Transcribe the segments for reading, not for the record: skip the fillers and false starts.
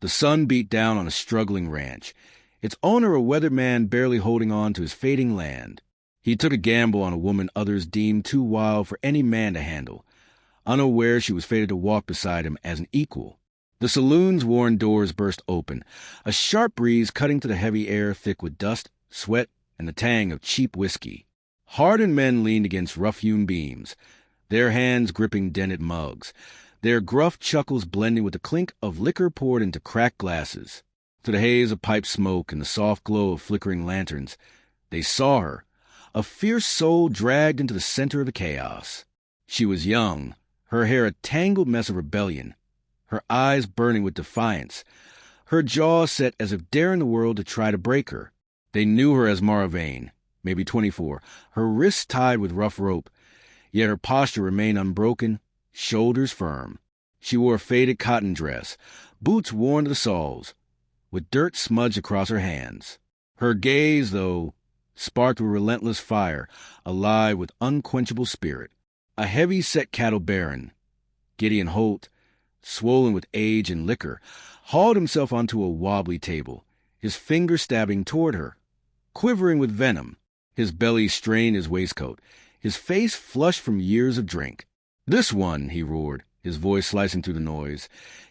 The sun beat down on a struggling ranch, its owner a weathered man barely holding on to his fading land. He took a gamble on a woman others deemed too wild for any man to handle, unaware she was fated to walk beside him as an equal. The saloon's worn doors burst open, a sharp breeze cutting to the heavy air thick with dust, sweat, and the tang of cheap whiskey. Hardened men leaned against rough-hewn beams, their hands gripping dented mugs, their gruff chuckles blending with the clink of liquor poured into cracked glasses. Through the haze of pipe smoke and the soft glow of flickering lanterns, they saw her, a fierce soul dragged into the center of the chaos. She was young, her hair a tangled mess of rebellion, her eyes burning with defiance, her jaw set as if daring the world to try to break her. They knew her as Mara Vane, maybe 24, her wrists tied with rough rope, yet her posture remained unbroken, shoulders firm. She wore a faded cotton dress, boots worn to the soles, with dirt smudged across her hands. Her gaze, though, sparked with relentless fire, alive with unquenchable spirit. A heavy-set cattle baron, Gideon Holt, swollen with age and liquor, hauled himself onto a wobbly table, his fingers stabbing toward her, quivering with venom, his belly strained his waistcoat, his face flushed from years of drink. "This one," he roared, his voice slicing through the noise,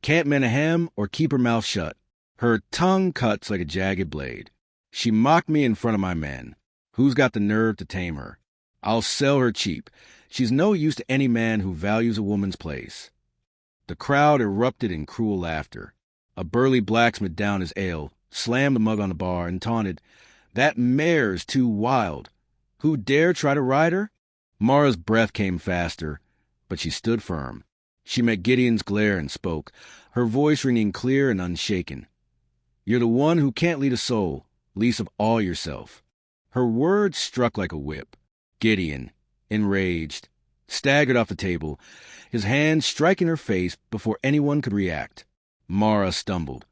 "can't mend a ham or keep her mouth shut. Her tongue cuts like a jagged blade. She mocked me in front of my men. Who's got the nerve to tame her? I'll sell her cheap. She's no use to any man who values a woman's place." The crowd erupted in cruel laughter. A burly blacksmith downed his ale, slammed the mug on the bar, and taunted, "That mare's too wild. Who dare try to ride her?" Mara's breath came faster, but she stood firm. She met Gideon's glare and spoke, her voice ringing clear and unshaken. "You're the one who can't lead a soul, least of all yourself." Her words struck like a whip. Gideon, enraged, staggered off the table, his hand striking her face before anyone could react. Mara stumbled,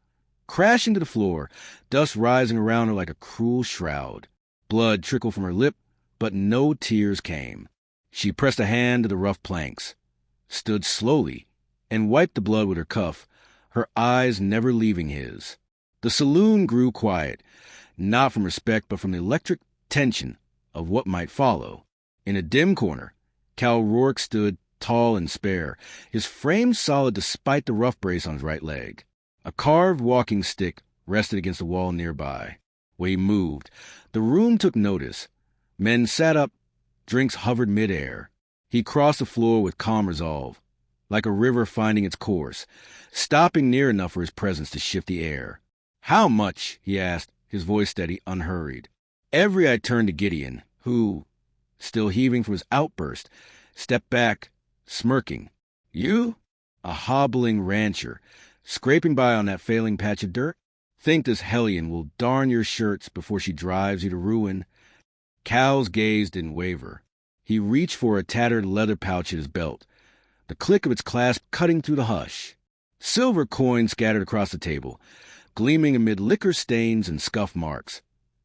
crashed into the floor, dust rising around her like a cruel shroud. Blood trickled from her lip, but no tears came. She pressed a hand to the rough planks, stood slowly, and wiped the blood with her cuff, her eyes never leaving his. The saloon grew quiet, not from respect but from the electric tension of what might follow. In a dim corner, Cal Rourke stood tall and spare, his frame solid despite the rough brace on his right leg. A carved walking stick rested against the wall nearby. When he moved, the room took notice. Men sat up, drinks hovered midair. He crossed the floor with calm resolve, like a river finding its course, stopping near enough for his presence to shift the air. "How much?" he asked, his voice steady, unhurried. Every eye turned to Gideon, who, still heaving from his outburst, stepped back, smirking. "You? A hobbling rancher, scraping by on that failing patch of dirt? Think this hellion will darn your shirts before she drives you to ruin?" Cal's gaze didn't waver. He reached for a tattered leather pouch at his belt, the click of its clasp cutting through the hush. Silver coins scattered across the table, gleaming amid liquor stains and scuff marks,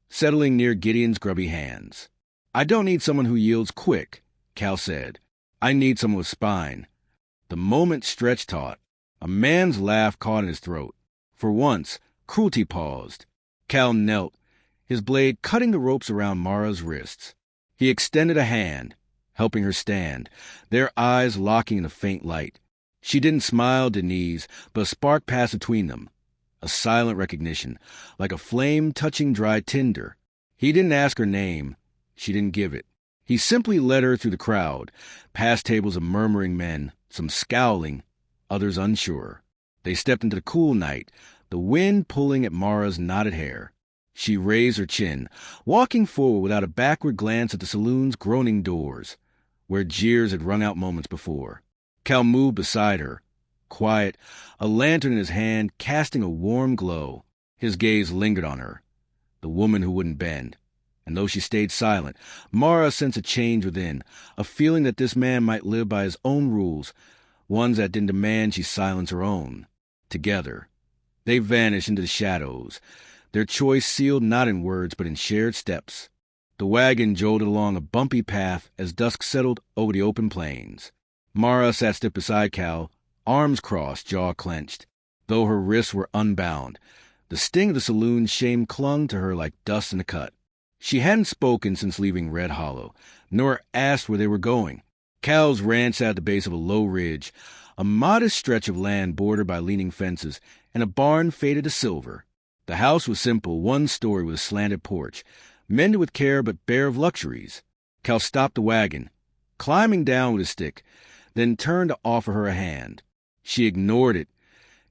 settling near Gideon's grubby hands. "I don't need someone who yields quick," Cal said. "I need someone with spine." The moment stretched taut. A man's laugh caught in his throat. For once, cruelty paused. Cal knelt, his blade cutting the ropes around Mara's wrists. He extended a hand, helping her stand, their eyes locking in the faint light. She didn't smile, Denise, but a spark passed between them. A silent recognition, like a flame touching dry tinder. He didn't ask her name. She didn't give it. He simply led her through the crowd, past tables of murmuring men, some scowling, others unsure. They stepped into the cool night, the wind pulling at Mara's knotted hair. She raised her chin, walking forward without a backward glance at the saloon's groaning doors, where jeers had rung out moments before. Cal moved beside her, quiet, a lantern in his hand casting a warm glow. His gaze lingered on her, the woman who wouldn't bend. And though she stayed silent, Mara sensed a change within, a feeling that this man might live by his own rules, ones that didn't demand she silence her own. Together, they vanished into the shadows, their choice sealed not in words but in shared steps. The wagon jolted along a bumpy path as dusk settled over the open plains. Mara sat stiff beside Cal, arms crossed, jaw clenched. though her wrists were unbound. The sting of the saloon shame clung to her like dust in a cut. She hadn't spoken since leaving Red Hollow, nor asked where they were going. Cal's ranch sat at the base of a low ridge, a modest stretch of land bordered by leaning fences, and a barn faded to silver. The house was simple, one story with a slanted porch, mended with care but bare of luxuries. Cal stopped the wagon, climbing down with his stick, then turned to offer her a hand. She ignored it,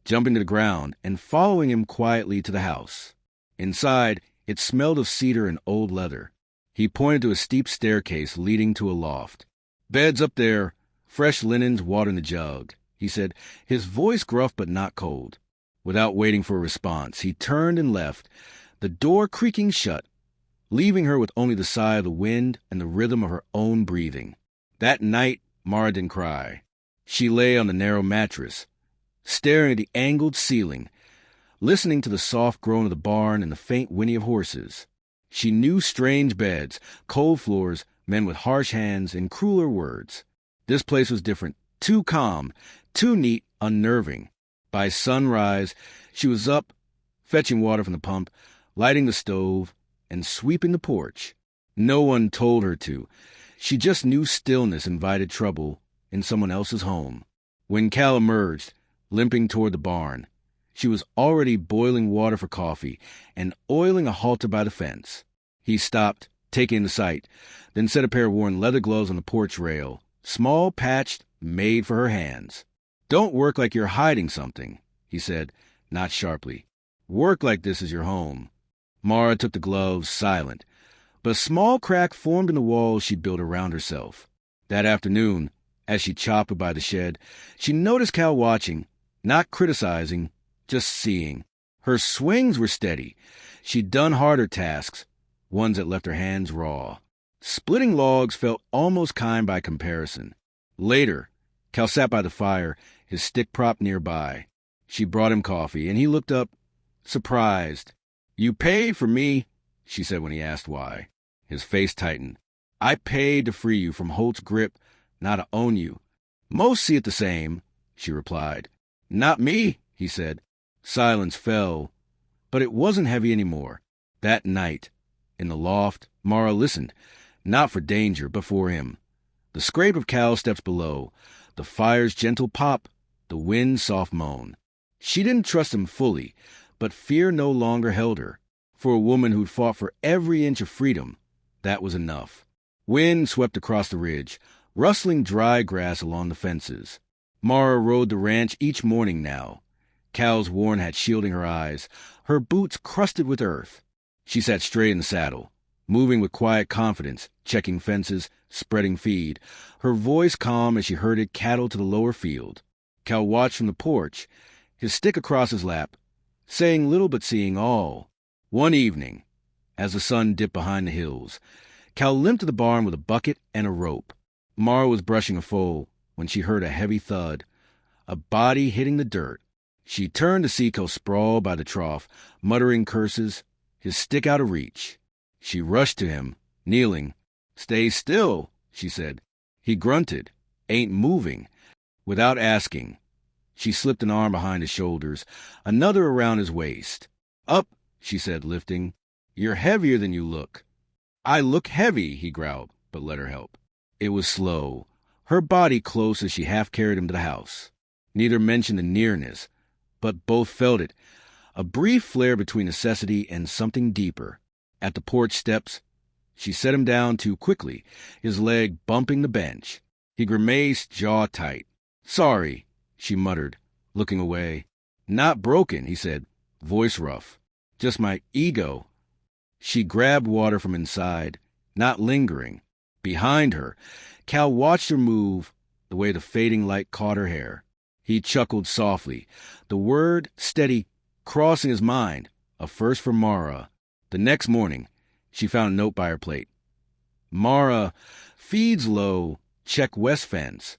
jumping to the ground and following him quietly to the house. Inside, it smelled of cedar and old leather. He pointed to a steep staircase leading to a loft. "Bed's up there, fresh linens, water in the jug," he said, his voice gruff but not cold. Without waiting for a response, he turned and left, the door creaking shut, leaving her with only the sigh of the wind and the rhythm of her own breathing. That night, Mara didn't cry. She lay on the narrow mattress, staring at the angled ceiling, listening to the soft groan of the barn and the faint whinny of horses. She knew strange beds, cold floors, men with harsh hands, and crueler words. This place was different, too calm, too neat, unnerving. By sunrise, she was up, fetching water from the pump, lighting the stove, and sweeping the porch. No one told her to. She just knew stillness invited trouble in someone else's home. When Cal emerged, limping toward the barn, she was already boiling water for coffee and oiling a halter by the fence. He stopped, taking in the sight, then set a pair of worn leather gloves on the porch rail, small, patched, made for her hands. "Don't work like you're hiding something," he said, not sharply. "Work like this is your home." Mara took the gloves, silent, but a small crack formed in the walls she'd built around herself. That afternoon, as she chopped by the shed, she noticed Cal watching, not criticizing, just seeing. Her swings were steady. She'd done harder tasks, ones that left her hands raw. Splitting logs felt almost kind by comparison. Later, Cal sat by the fire, his stick propped nearby. She brought him coffee, and he looked up, surprised. "You paid for me," she said when he asked why. His face tightened. "I paid to free you from Holt's grip, not to own you." "Most see it the same," she replied. "Not me," he said. Silence fell, but it wasn't heavy anymore. That night, in the loft, Mara listened, not for danger, but for him. The scrape of Cal's steps below, the fire's gentle pop, the wind's soft moan. She didn't trust him fully, but fear no longer held her. For a woman who'd fought for every inch of freedom, that was enough. Wind swept across the ridge, rustling dry grass along the fences. Mara rode the ranch each morning now, Cal's worn hat shielding her eyes, her boots crusted with earth. She sat straight in the saddle, moving with quiet confidence, checking fences, spreading feed, her voice calm as she herded cattle to the lower field. Cal watched from the porch, his stick across his lap, saying little but seeing all. One evening, as the sun dipped behind the hills, Cal limped to the barn with a bucket and a rope. Mara was brushing a foal when she heard a heavy thud, a body hitting the dirt. She turned to see Cal sprawl by the trough, muttering curses, his stick out of reach. She rushed to him, kneeling. "Stay still," she said. He grunted, "Ain't moving." Without asking, she slipped an arm behind his shoulders, another around his waist. "Up," she said, lifting. "You're heavier than you look." "I look heavy," he growled, but let her help. It was slow, her body close as she half carried him to the house. Neither mentioned the nearness, but both felt it, a brief flare between necessity and something deeper. At the porch steps, she set him down too quickly, his leg bumping the bench. He grimaced, jaw tight. "Sorry," she muttered, looking away. "Not broken," he said, voice rough. "Just my ego." She grabbed water from inside, not lingering. Behind her, Cal watched her move, the way the fading light caught her hair. He chuckled softly, the word steady, crossing his mind, a first for Mara. The next morning, she found a note by her plate. "Mara, feeds low, check west fence."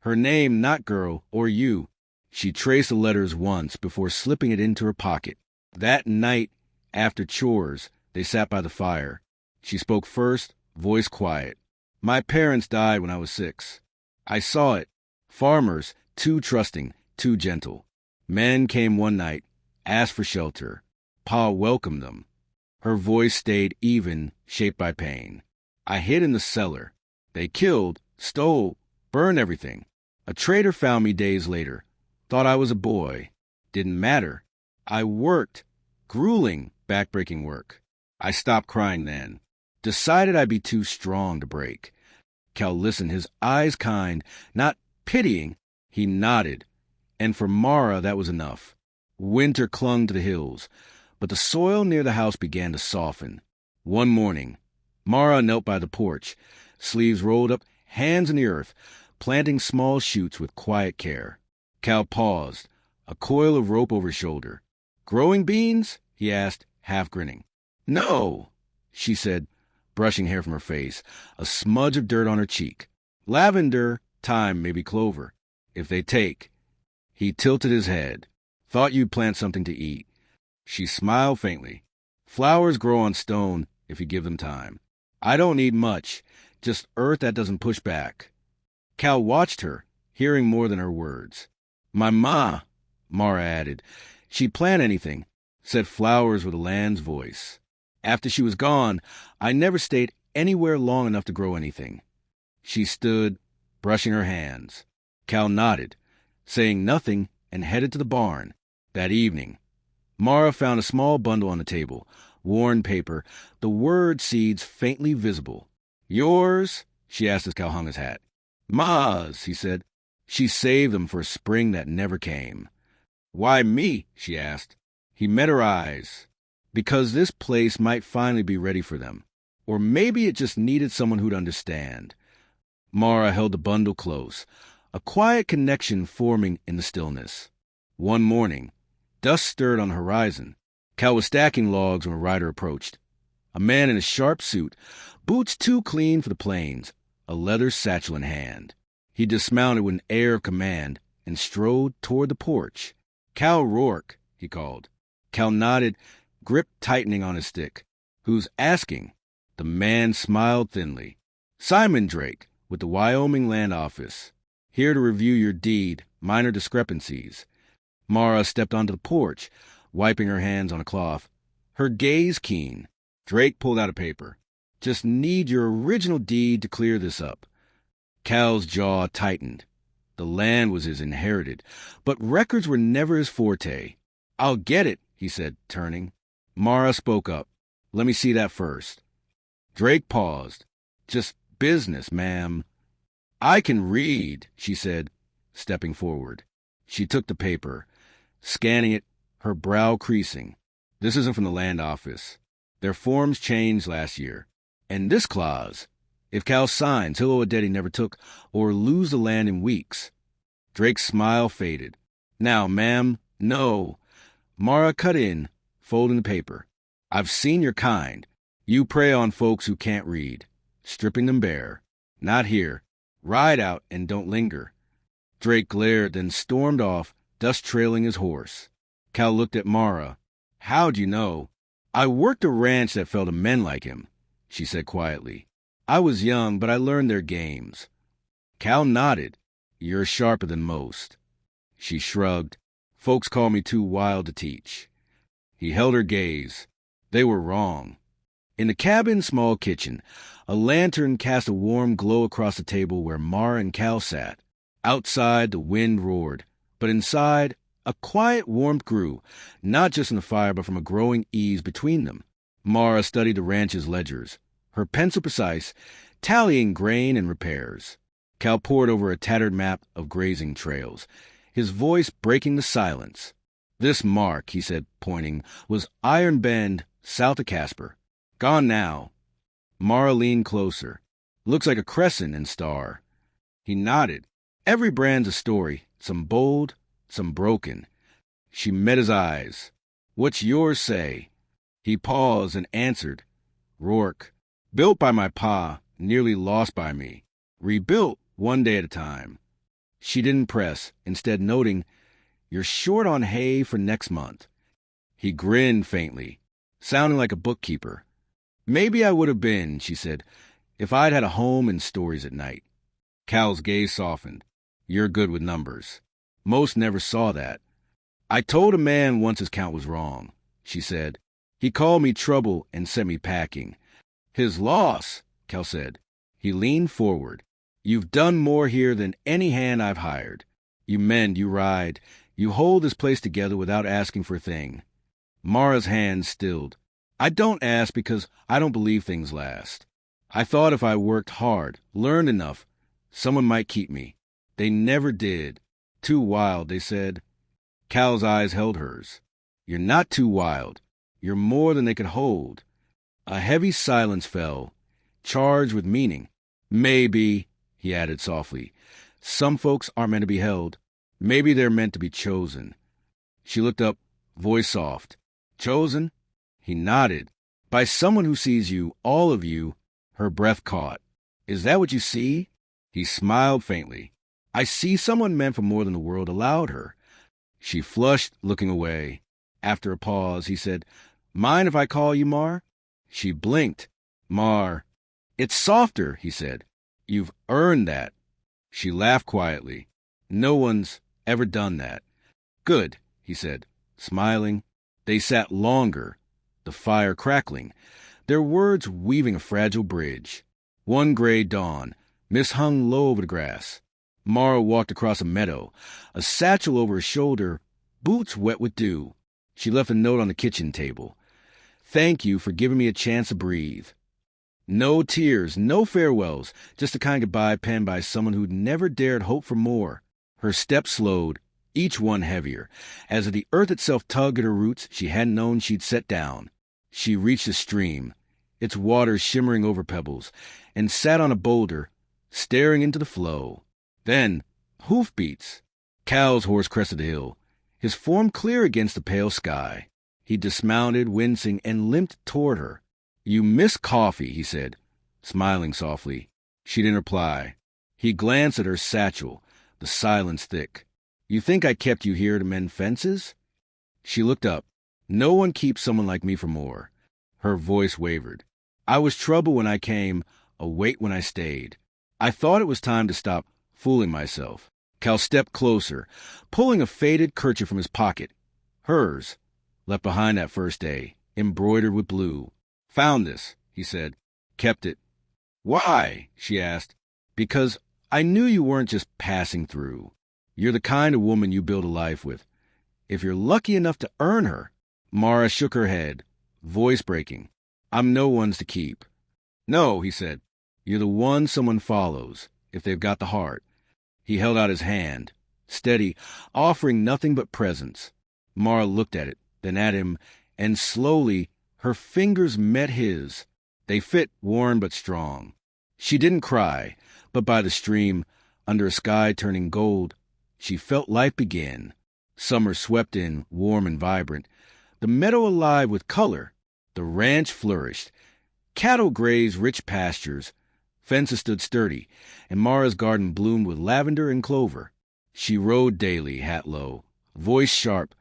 Her name, not girl, or you. She traced the letters once before slipping it into her pocket. That night, after chores, they sat by the fire. She spoke first, voice quiet. "My parents died when I was 6. I saw it. Farmers, too trusting, too gentle. Men came one night, asked for shelter. Pa welcomed them. Her voice stayed even, shaped by pain. I hid in the cellar. They killed, stole, burned everything. A trader found me days later. Thought I was a boy. Didn't matter. I worked. Grueling, backbreaking work. I stopped crying then. Decided I'd be too strong to break. Cal listened, his eyes kind, not pitying. He nodded. And for Mara, that was enough. Winter clung to the hills, but the soil near the house began to soften. One morning, Mara knelt by the porch, sleeves rolled up, hands in the earth, planting small shoots with quiet care. Cal paused, a coil of rope over his shoulder. "Growing beans?" he asked, half grinning. "No," she said, brushing hair from her face, a smudge of dirt on her cheek. "Lavender, thyme, maybe clover, if they take." He tilted his head. "Thought you'd plant something to eat." She smiled faintly. "Flowers grow on stone if you give them time. I don't need much, just earth that doesn't push back." Cal watched her, hearing more than her words. "My ma," Mara added. "She'd plant anything, said flowers were the land's voice. After she was gone, I never stayed anywhere long enough to grow anything." She stood, brushing her hands. Cal nodded, saying nothing, and headed to the barn. That evening, Mara found a small bundle on the table, worn paper, the word seeds faintly visible. "Yours?" she asked as Cal hung his hat. "Ma's," he said. She saved them for a spring that never came. "Why me?" she asked. He met her eyes. Because this place might finally be ready for them. Or maybe it just needed someone who'd understand. Mara held the bundle close, a quiet connection forming in the stillness. One morning, dust stirred on the horizon. Cal was stacking logs when a rider approached. A man in a sharp suit, boots too clean for the plains, a leather satchel in hand. He dismounted with an air of command and strode toward the porch. "Cal Rourke," he called. Cal nodded, grip tightening on his stick. "Who's asking?" The man smiled thinly. "Simon Drake, with the Wyoming Land Office. Here to review your deed, minor discrepancies." Mara stepped onto the porch, wiping her hands on a cloth, her gaze keen. Drake pulled out a paper. "Just need your original deed to clear this up." Cal's jaw tightened. The land was his inherited, but records were never his forte. "I'll get it," he said, turning. Mara spoke up. "Let me see that first." Drake paused. "Just business, ma'am." "I can read," she said, stepping forward. She took the paper, scanning it, her brow creasing. "This isn't from the land office. Their forms changed last year. And this clause, if Cal signs, he'll owe a debt he never took or lose the land in weeks." Drake's smile faded. "Now, ma'am, no." Mara cut in, folding the paper. "I've seen your kind. You prey on folks who can't read, stripping them bare. Not here. Ride out and don't linger." Drake glared, then stormed off, dust trailing his horse. Cal looked at Mara. "How'd you know?" "I worked a ranch that fell to men like him," she said quietly. "I was young, but I learned their games." Cal nodded. "You're sharper than most." She shrugged. "Folks call me too wild to teach." He held her gaze. They were wrong. In the cabin's small kitchen, a lantern cast a warm glow across the table where Mara and Cal sat. Outside, the wind roared, but inside, a quiet warmth grew, not just from the fire, but from a growing ease between them. Mara studied the ranch's ledgers, her pencil precise, tallying grain and repairs. Cal pored over a tattered map of grazing trails, his voice breaking the silence. "This mark," he said, pointing, "was Iron Bend, south of Casper. Gone now." Mara leaned closer. "Looks like a crescent and star." He nodded. "Every brand's a story, some bold, some broken." She met his eyes. "What's yours say?" He paused and answered. "Rourke. Built by my pa, nearly lost by me. Rebuilt one day at a time." She didn't press, instead noting, "You're short on hay for next month." He grinned faintly, sounding like a bookkeeper. "Maybe I would have been," she said, "if I'd had a home and stories at night." Cal's gaze softened. "You're good with numbers. Most never saw that." I told a man once his count was wrong, she said. He called me trouble and sent me packing. His loss, Cal said. He leaned forward. You've done more here than any hand I've hired. You mend, you ride, you hold this place together without asking for a thing. Mara's hand stilled. I don't ask because I don't believe things last. I thought if I worked hard, learned enough, someone might keep me. They never did. Too wild, they said. Cal's eyes held hers. You're not too wild. You're more than they could hold. A heavy silence fell, charged with meaning. Maybe, he added softly, some folks aren't meant to be held. Maybe they're meant to be chosen. She looked up, voice soft. Chosen? He nodded. By someone who sees you, all of you. Her breath caught. Is that what you see? He smiled faintly. I see someone meant for more than the world allowed her. She flushed, looking away. After a pause, he said, Mind if I call you Mar? She blinked. Mar. It's softer, he said. You've earned that. She laughed quietly. No one's ever done that. Good, he said, smiling. They sat longer, the fire crackling, their words weaving a fragile bridge. One gray dawn, mist hung low over the grass. Mara walked across a meadow, a satchel over her shoulder, boots wet with dew. She left a note on the kitchen table. Thank you for giving me a chance to breathe. No tears, no farewells, just a kind goodbye penned by someone who'd never dared hope for more. Her steps slowed, each one heavier, as the earth itself tugged at her roots she hadn't known she'd set down. She reached a stream, its water shimmering over pebbles, and sat on a boulder, staring into the flow. Then, hoofbeats. Cal's horse crested the hill, his form clear against the pale sky. He dismounted, wincing, and limped toward her. You miss coffee, he said, smiling softly. She didn't reply. He glanced at her satchel, the silence thick. You think I kept you here to mend fences? She looked up. No one keeps someone like me for more. Her voice wavered. I was trouble when I came, a weight when I stayed. I thought it was time to stop fooling myself. Cal stepped closer, pulling a faded kerchief from his pocket. Hers, left behind that first day, embroidered with blue. Found this, he said. Kept it. Why? She asked. Because I knew you weren't just passing through. You're the kind of woman you build a life with. If you're lucky enough to earn her. Mara shook her head, voice breaking. I'm no one's to keep. No, he said. You're the one someone follows, if they've got the heart. He held out his hand, steady, offering nothing but presence. Mara looked at it, then at him, and slowly her fingers met his. They fit, worn but strong. She didn't cry, but by the stream, under a sky turning gold, she felt life begin. Summer swept in, warm and vibrant, the meadow alive with color. The ranch flourished. Cattle grazed rich pastures. Fences stood sturdy, and Mara's garden bloomed with lavender and clover. She rode daily, hat low, voice sharp,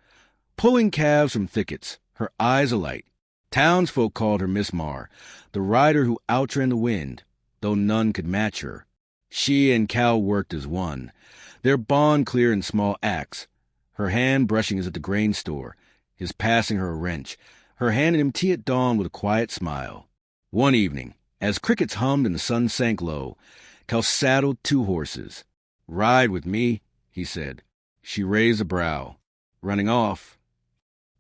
pulling calves from thickets, her eyes alight. Townsfolk called her Miss Mar, the rider who outran the wind, though none could match her. She and Cal worked as one, their bond clear in small acts, her hand brushing his at the grain store, his passing her a wrench, her handing him tea at dawn with a quiet smile. One evening, as crickets hummed and the sun sank low, Cal saddled 2 horses. Ride with me, he said. She raised a brow. Running off?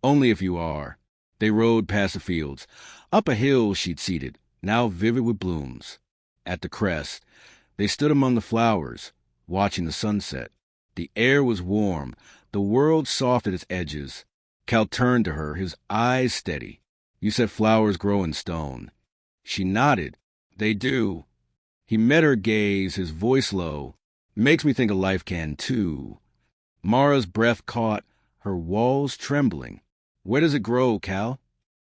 Only if you are. They rode past the fields. Up a hill she'd seated, now vivid with blooms. At the crest, they stood among the flowers, watching the sunset. The air was warm, the world soft at its edges. Cal turned to her, his eyes steady. You said flowers grow in stone. She nodded. They do. He met her gaze, his voice low. Makes me think a life can, too. Mara's breath caught, her walls trembling. Where does it grow, Cal?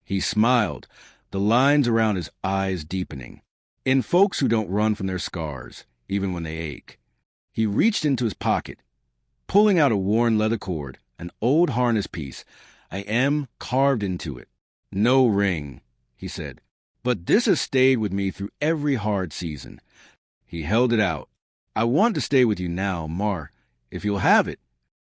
He smiled, the lines around his eyes deepening. In folks who don't run from their scars, even when they ache. He reached into his pocket, pulling out a worn leather cord, an old harness piece. I am carved into it. No ring, he said. But this has stayed with me through every hard season. He held it out. I want to stay with you now, Mar, if you'll have it.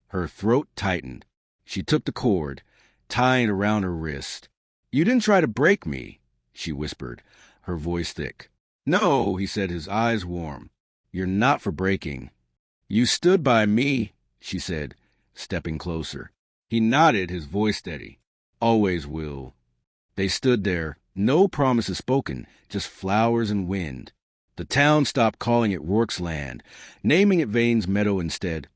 Her throat tightened. She took the cord, tying it around her wrist. "You didn't try to break me," she whispered, her voice thick. "No," he said, his eyes warm. "You're not for breaking." "You stood by me," she said, stepping closer. He nodded, his voice steady. "Always will." They stood there, no promises spoken, just flowers and wind. The town stopped calling it Rourke's Land, naming it Vane's Meadow instead,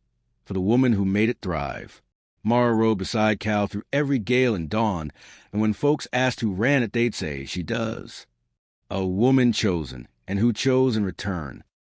for the woman who made it thrive. Mara rode beside Cal through every gale and dawn, and when folks asked who ran it, they'd say, "She does." A woman chosen, and who chose in return.